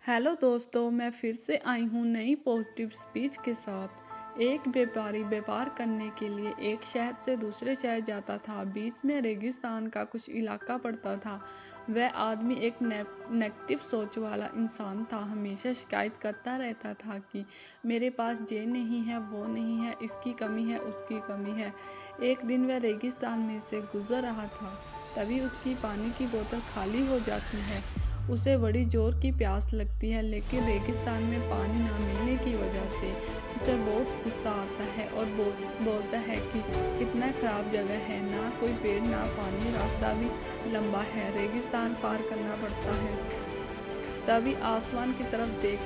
Hello दोस्तों, मैं फिर से आई हूँ नई पॉजिटिव स्पीच के साथ। एक व्यापारी व्यापार करने के लिए एक शहर से दूसरे शहर जाता था। बीच में रेगिस्तान का कुछ इलाका पड़ता था। वह आदमी एक नेगेटिव सोच वाला इंसान था। हमेशा शिकायत करता रहता था कि मेरे पास ये नहीं है, वो नहीं है, इसकी कमी है, उसकी कमी है। एक दिन वह रेगिस्तान में से गुजर रहा था, तभी उसकी पानी की बोतल खाली हो जाती है। उसे बड़ी जोर की प्यास लगती है, लेकिन रेगिस्तान में पानी ना मिलने की वजह से उसे बहुत गुस्सा आता है और बोलता है कि कितना खराब जगह है, ना कोई पेड़ ना पानी, रास्ता भी लंबा है, रेगिस्तान पार करना पड़ता है। तभी आसमान की तरफ देख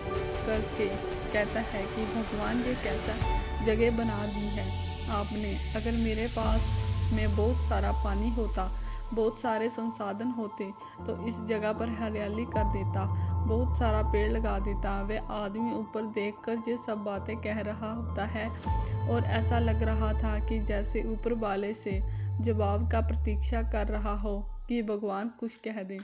करके कहता है कि भगवान, ये कैसा जगह बना दी है आपने। अगर मेरे पास में बहुत सारा पानी होता, बहुत सारे संसाधन होते, तो इस जगह पर हरियाली कर देता, बहुत सारा पेड़ लगा देता। वह आदमी ऊपर देखकर ये सब बातें कह रहा होता है और ऐसा लग रहा था कि जैसे ऊपर वाले से जवाब का प्रतीक्षा कर रहा हो कि भगवान कुछ कह दे।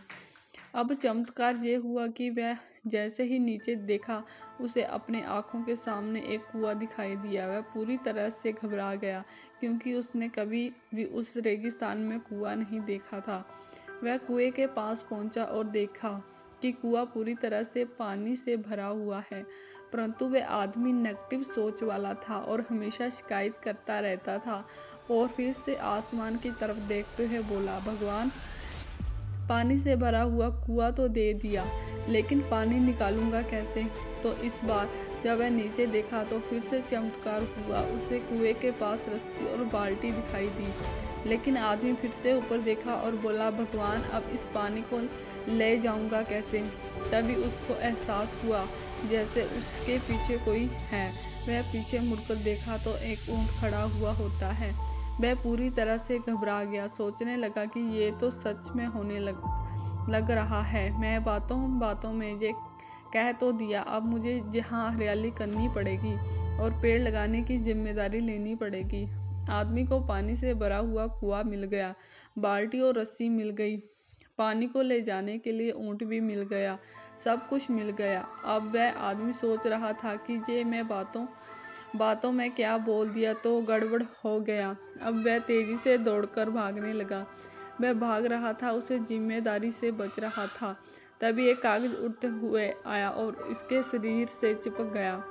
अब चमत्कार ये हुआ कि वह जैसे ही नीचे देखा, उसे अपने आंखों के सामने एक कुआं दिखाई दिया। वह पूरी तरह से घबरा गया, क्योंकि उसने कभी भी उस रेगिस्तान में कुआं नहीं देखा था। वह कुएं के पास पहुंचा और देखा कि कुआं पूरी तरह से पानी से भरा हुआ है, परंतु वह आदमी नेगेटिव सोच वाला था और हमेशा शिकायत करता रहता था। और फिर से आसमान की तरफ देखते हुए बोला, भगवान, पानी से भरा हुआ कुआं तो दे दिया, लेकिन पानी निकालूंगा कैसे। तो इस बार जब वह नीचे देखा तो फिर से चमत्कार हुआ। उसे कुएं के पास रस्सी और बाल्टी दिखाई दी, लेकिन आदमी फिर से ऊपर देखा और बोला, भगवान, अब इस पानी को ले जाऊंगा कैसे। तभी उसको एहसास हुआ जैसे उसके पीछे कोई है। वह पीछे मुड़कर देखा तो एक ऊंट खड़ा हुआ होता है। वह पूरी तरह से घबरा गया, सोचने लगा कि ये तो सच में होने लग रहा है। मैं बातों बातों में ये कह तो दिया, अब मुझे यहाँ हरियाली करनी पड़ेगी और पेड़ लगाने की जिम्मेदारी लेनी पड़ेगी। आदमी को पानी से भरा हुआ कुआं मिल गया, बाल्टी और रस्सी मिल गई, पानी को ले जाने के लिए ऊंट भी मिल गया, सब कुछ मिल गया। अब वह आदमी सोच रहा था कि ये मैं बातों बातों में क्या बोल दिया तो गड़बड़ हो गया। अब वह तेजी से दौड़कर भागने लगा। वह भाग रहा था, उसे जिम्मेदारी से बच रहा था। तभी एक कागज उड़ते हुए आया और इसके शरीर से चिपक गया।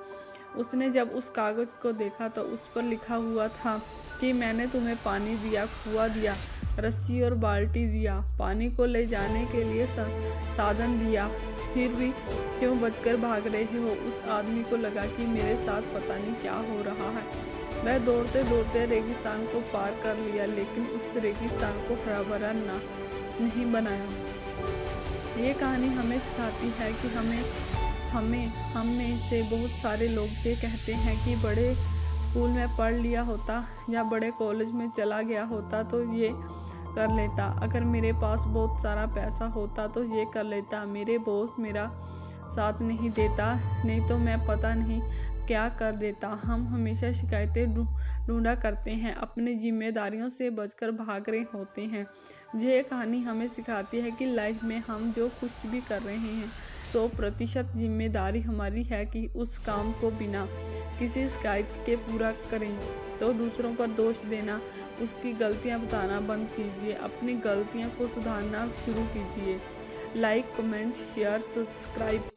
उसने जब उस कागज को देखा तो उस पर लिखा हुआ था कि मैंने तुम्हें पानी दिया, कुआं दिया, रस्सी और बाल्टी दिया, पानी को ले जाने के लिए साधन दिया, फिर भी क्यों बचकर भाग रहे हो। उस आदमी को लगा कि मेरे साथ पता नहीं क्या हो रहा है। वह दौड़ते दौड़ते रेगिस्तान को पार कर लिया, लेकिन उस रेगिस्तान को हरा भरा नहीं बनाया। ये कहानी हमें सिखाती है कि हम में से बहुत सारे लोग ये कहते हैं कि बड़े स्कूल में पढ़ लिया होता या बड़े कॉलेज में चला गया होता तो ये कर लेता, अगर मेरे पास बहुत सारा पैसा होता तो ये कर लेता, मेरे बॉस मेरा साथ नहीं देता, नहीं तो मैं पता नहीं क्या कर देता। हम हमेशा शिकायतें ढूंढा करते हैं, अपनी जिम्मेदारियों से बचकर भाग रहे होते हैं। यह कहानी हमें सिखाती है कि लाइफ में हम जो कुछ भी कर रहे हैं 100% जिम्मेदारी हमारी है कि उस काम को बिना किसी शिकायत के पूरा करें। तो दूसरों पर दोष देना, उसकी गलतियां बताना बंद कीजिए, अपनी गलतियों को सुधारना शुरू कीजिए। Like, comment, share, subscribe